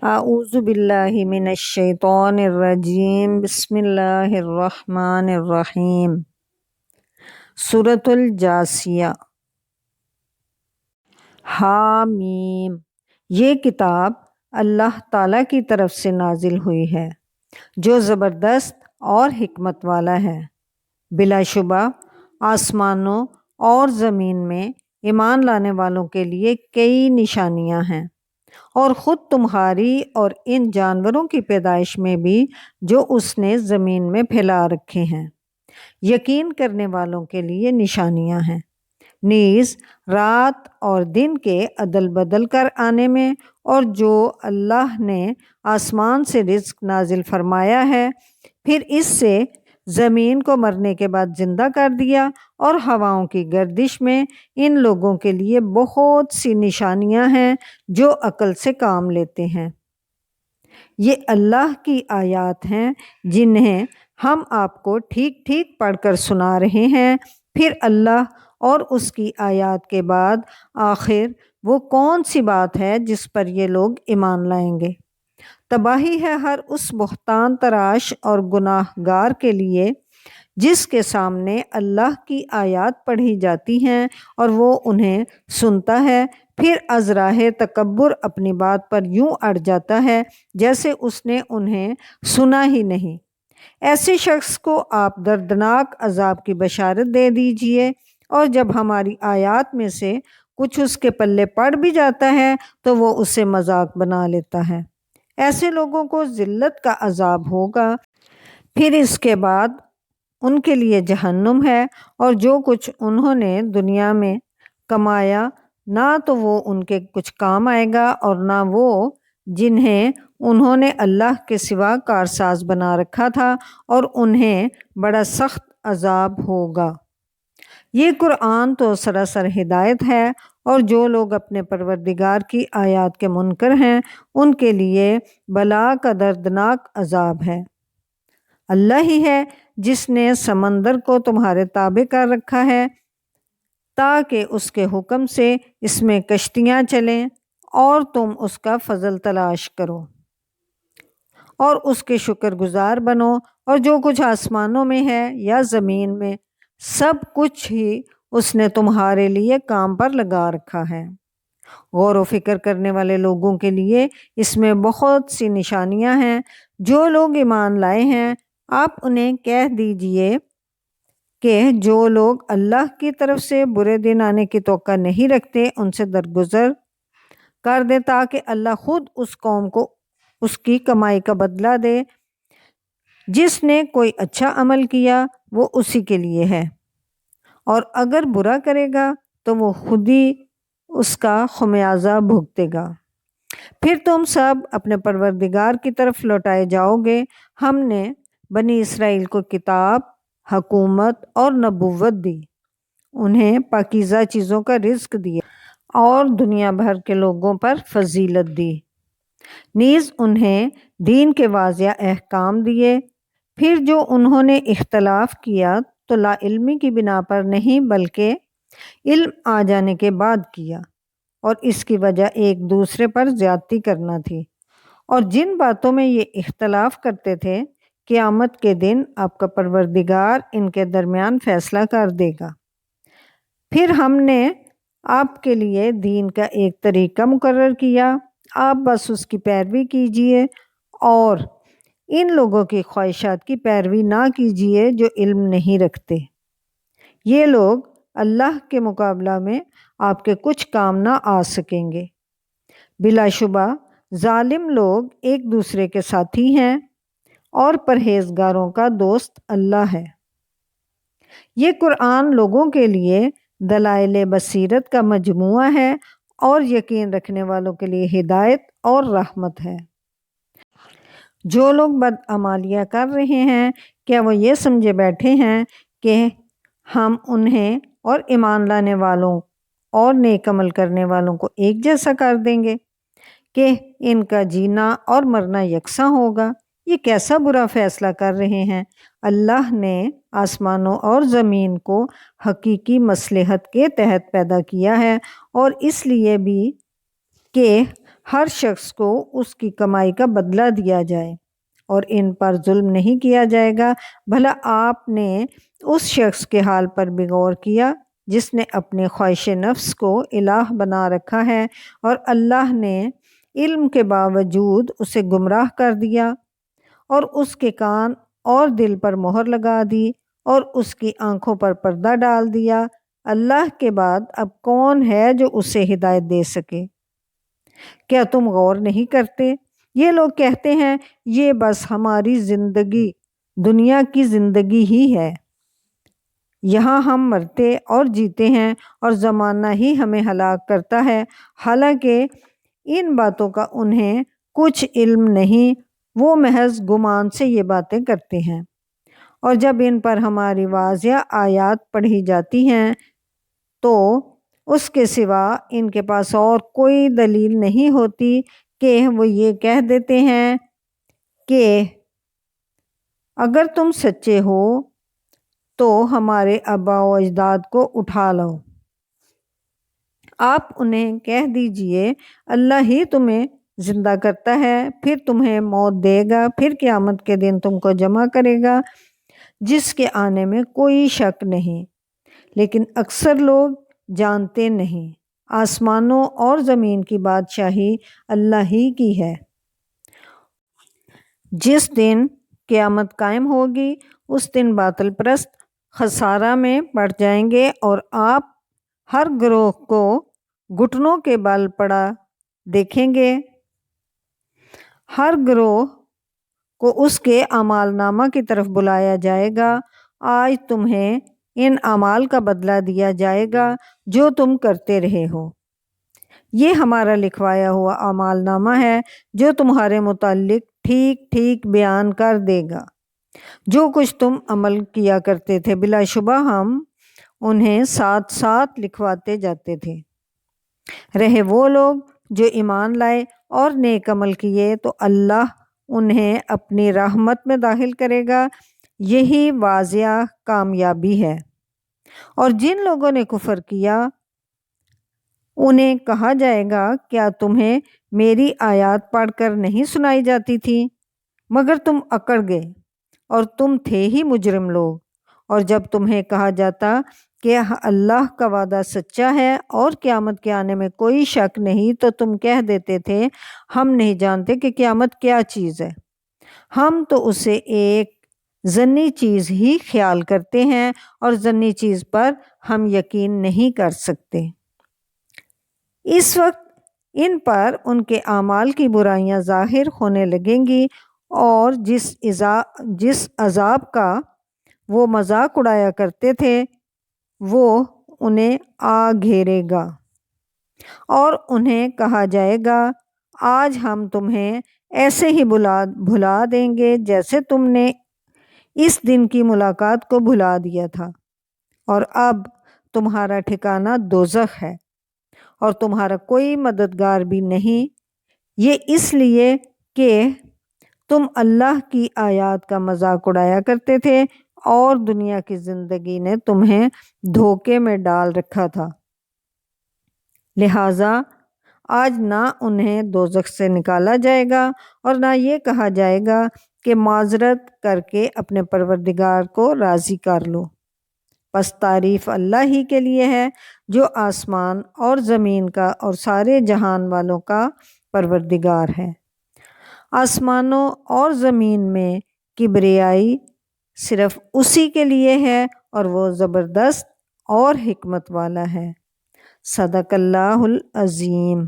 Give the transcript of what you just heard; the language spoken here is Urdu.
اعوذ باللہ من الشیطان الرجیم، بسم اللہ الرحمن الرحیم۔ سورۃ الجاثیہ۔ حامیم۔ یہ کتاب اللہ تعالیٰ کی طرف سے نازل ہوئی ہے جو زبردست اور حکمت والا ہے۔ بلا شبہ آسمانوں اور زمین میں ایمان لانے والوں کے لیے کئی نشانیاں ہیں، اور خود تمہاری اور ان جانوروں کی پیدائش میں بھی جو اس نے زمین میں پھیلا رکھے ہیں یقین کرنے والوں کے لیے نشانیاں ہیں، نیز رات اور دن کے عدل بدل کر آنے میں، اور جو اللہ نے آسمان سے رزق نازل فرمایا ہے پھر اس سے زمین کو مرنے کے بعد زندہ کر دیا، اور ہواؤں کی گردش میں ان لوگوں کے لیے بہت سی نشانیاں ہیں جو عقل سے کام لیتے ہیں۔ یہ اللہ کی آیات ہیں جنہیں ہم آپ کو ٹھیک ٹھیک پڑھ کر سنا رہے ہیں۔ پھر اللہ اور اس کی آیات کے بعد آخر وہ کون سی بات ہے جس پر یہ لوگ ایمان لائیں گے؟ تباہی ہے ہر اس بہتان تراش اور گناہ گار کے لیے جس کے سامنے اللہ کی آیات پڑھی جاتی ہیں اور وہ انہیں سنتا ہے، پھر از راہ تکبر اپنی بات پر یوں اڑ جاتا ہے جیسے اس نے انہیں سنا ہی نہیں۔ ایسے شخص کو آپ دردناک عذاب کی بشارت دے دیجئے، اور جب ہماری آیات میں سے کچھ اس کے پلے پڑ بھی جاتا ہے تو وہ اسے مذاق بنا لیتا ہے۔ ایسے لوگوں کو ذلت کا عذاب ہوگا، پھر اس کے بعد ان کے لیے جہنم ہے، اور جو کچھ انہوں نے دنیا میں کمایا نہ تو وہ ان کے کچھ کام آئے گا، اور نہ وہ جنہیں انہوں نے اللہ کے سوا کارساز بنا رکھا تھا، اور انہیں بڑا سخت عذاب ہوگا۔ یہ قرآن تو سراسر ہدایت ہے، اور جو لوگ اپنے پروردگار کی آیات کے منکر ہیں ان کے لیے بلا کا دردناک عذاب ہے۔ اللہ ہی ہے جس نے سمندر کو تمہارے تابع کر رکھا ہے تاکہ اس کے حکم سے اس میں کشتیاں چلیں، اور تم اس کا فضل تلاش کرو اور اس کے شکر گزار بنو، اور جو کچھ آسمانوں میں ہے یا زمین میں سب کچھ ہی اس نے تمہارے لیے کام پر لگا رکھا ہے۔ غور و فکر کرنے والے لوگوں کے لیے اس میں بہت سی نشانیاں ہیں۔ جو لوگ ایمان لائے ہیں آپ انہیں کہہ دیجئے کہ جو لوگ اللہ کی طرف سے برے دن آنے کی توقع نہیں رکھتے ان سے درگزر کر دے تاکہ اللہ خود اس قوم کو اس کی کمائی کا بدلہ دے۔ جس نے کوئی اچھا عمل کیا وہ اسی کے لیے ہے، اور اگر برا کرے گا تو وہ خود ہی اس کا خمیازہ بھگتے گا۔ پھر تم سب اپنے پروردگار کی طرف لوٹائے جاؤ گے۔ ہم نے بنی اسرائیل کو کتاب، حکومت اور نبوت دی، انہیں پاکیزہ چیزوں کا رزق دیا اور دنیا بھر کے لوگوں پر فضیلت دی، نیز انہیں دین کے واضح احکام دیے۔ پھر جو انہوں نے اختلاف کیا تو لا علمی کی بنا پر نہیں بلکہ علم آ جانے کے بعد کیا، اور اس کی وجہ ایک دوسرے پر زیادتی کرنا تھی۔ اور جن باتوں میں یہ اختلاف کرتے تھے قیامت کے دن آپ کا پروردگار ان کے درمیان فیصلہ کر دے گا۔ پھر ہم نے آپ کے لیے دین کا ایک طریقہ مقرر کیا، آپ بس اس کی پیروی کیجئے اور ان لوگوں کی خواہشات کی پیروی نہ کیجئے جو علم نہیں رکھتے۔ یہ لوگ اللہ کے مقابلہ میں آپ کے کچھ کام نہ آ سکیں گے۔ بلا شبہ ظالم لوگ ایک دوسرے کے ساتھی ہیں، اور پرہیزگاروں کا دوست اللہ ہے۔ یہ قرآن لوگوں کے لیے دلائل بصیرت کا مجموعہ ہے، اور یقین رکھنے والوں کے لیے ہدایت اور رحمت ہے۔ جو لوگ بدعمالیاں کر رہے ہیں کیا وہ یہ سمجھے بیٹھے ہیں کہ ہم انہیں اور ایمان لانے والوں اور نیک عمل کرنے والوں کو ایک جیسا کر دیں گے کہ ان کا جینا اور مرنا یکساں ہوگا؟ یہ کیسا برا فیصلہ کر رہے ہیں۔ اللہ نے آسمانوں اور زمین کو حقیقی مصلحت کے تحت پیدا کیا ہے، اور اس لیے بھی کہ ہر شخص کو اس کی کمائی کا بدلہ دیا جائے اور ان پر ظلم نہیں کیا جائے گا۔ بھلا آپ نے اس شخص کے حال پر بھی غور کیا جس نے اپنے خواہش نفس کو الہ بنا رکھا ہے اور اللہ نے علم کے باوجود اسے گمراہ کر دیا اور اس کے کان اور دل پر مہر لگا دی اور اس کی آنکھوں پر پردہ ڈال دیا۔ اللہ کے بعد اب کون ہے جو اسے ہدایت دے سکے؟ کیا تم غور نہیں کرتے؟ یہ لوگ کہتے ہیں یہ بس ہماری زندگی دنیا کی زندگی ہی ہے، یہاں ہم مرتے اور جیتے ہیں اور زمانہ ہی ہمیں ہلاک کرتا ہے، حالانکہ ان باتوں کا انہیں کچھ علم نہیں، وہ محض گمان سے یہ باتیں کرتے ہیں۔ اور جب ان پر ہماری واضح آیات پڑھی جاتی ہیں تو اس کے سوا ان کے پاس اور کوئی دلیل نہیں ہوتی کہ وہ یہ کہہ دیتے ہیں کہ اگر تم سچے ہو تو ہمارے آباء و اجداد کو اٹھا لو۔ آپ انہیں کہہ دیجئے اللہ ہی تمہیں زندہ کرتا ہے، پھر تمہیں موت دے گا، پھر قیامت کے دن تم کو جمع کرے گا، جس کے آنے میں کوئی شک نہیں، لیکن اکثر لوگ جانتے نہیں۔ آسمانوں اور زمین کی بادشاہی اللہ ہی کی ہے۔ جس دن قیامت قائم ہوگی اس دن باطل پرست خسارہ میں پڑ جائیں گے اور آپ ہر گروہ کو گھٹنوں کے بل پڑا دیکھیں گے۔ ہر گروہ کو اس کے اعمال نامہ کی طرف بلایا جائے گا، آج تمہیں ان اعمال کا بدلہ دیا جائے گا جو تم کرتے رہے ہو۔ یہ ہمارا لکھوایا ہوا اعمال نامہ ہے جو تمہارے متعلق ٹھیک ٹھیک بیان کر دے گا جو کچھ تم عمل کیا کرتے تھے، بلا شبہ ہم انہیں ساتھ ساتھ لکھواتے جاتے تھے۔ رہے وہ لوگ جو ایمان لائے اور نیک عمل کیے تو اللہ انہیں اپنی رحمت میں داخل کرے گا، یہی واضح کامیابی ہے۔ اور جن لوگوں نے کفر کیا انہیں کہا جائے گا کیا تمہیں میری آیات پڑھ کر نہیں سنائی جاتی تھی؟ مگر تم اکڑ گئے اور تم تھے ہی مجرم لوگ۔ اور جب تمہیں کہا جاتا کہ اللہ کا وعدہ سچا ہے اور قیامت کے آنے میں کوئی شک نہیں تو تم کہہ دیتے تھے ہم نہیں جانتے کہ قیامت کیا چیز ہے، ہم تو اسے ایک ظنی چیز ہی خیال کرتے ہیں اور ظنی چیز پر ہم یقین نہیں کر سکتے۔ اس وقت ان پر ان کے اعمال کی برائیاں ظاہر ہونے لگیں گی اور جس عذاب کا وہ مذاق اڑایا کرتے تھے وہ انہیں آ گھیرے گا اور انہیں کہا جائے گا آج ہم تمہیں ایسے ہی بھلا دیں گے جیسے تم نے اس دن کی ملاقات کو بھلا دیا تھا، اور اب تمہارا ٹھکانہ دوزخ ہے اور تمہارا کوئی مددگار بھی نہیں، یہ اس لیے کہ تم اللہ کی آیات کا مذاق اڑایا کرتے تھے اور دنیا کی زندگی نے تمہیں دھوکے میں ڈال رکھا تھا، لہٰذا آج نہ انہیں دوزخ سے نکالا جائے گا اور نہ یہ کہا جائے گا کہ معذرت کر کے اپنے پروردگار کو راضی کر لو۔ پس تعریف اللہ ہی کے لیے ہے جو آسمان اور زمین کا اور سارے جہان والوں کا پروردگار ہے۔ آسمانوں اور زمین میں کبریائی صرف اسی کے لیے ہے اور وہ زبردست اور حکمت والا ہے۔ صدق اللہ العظیم۔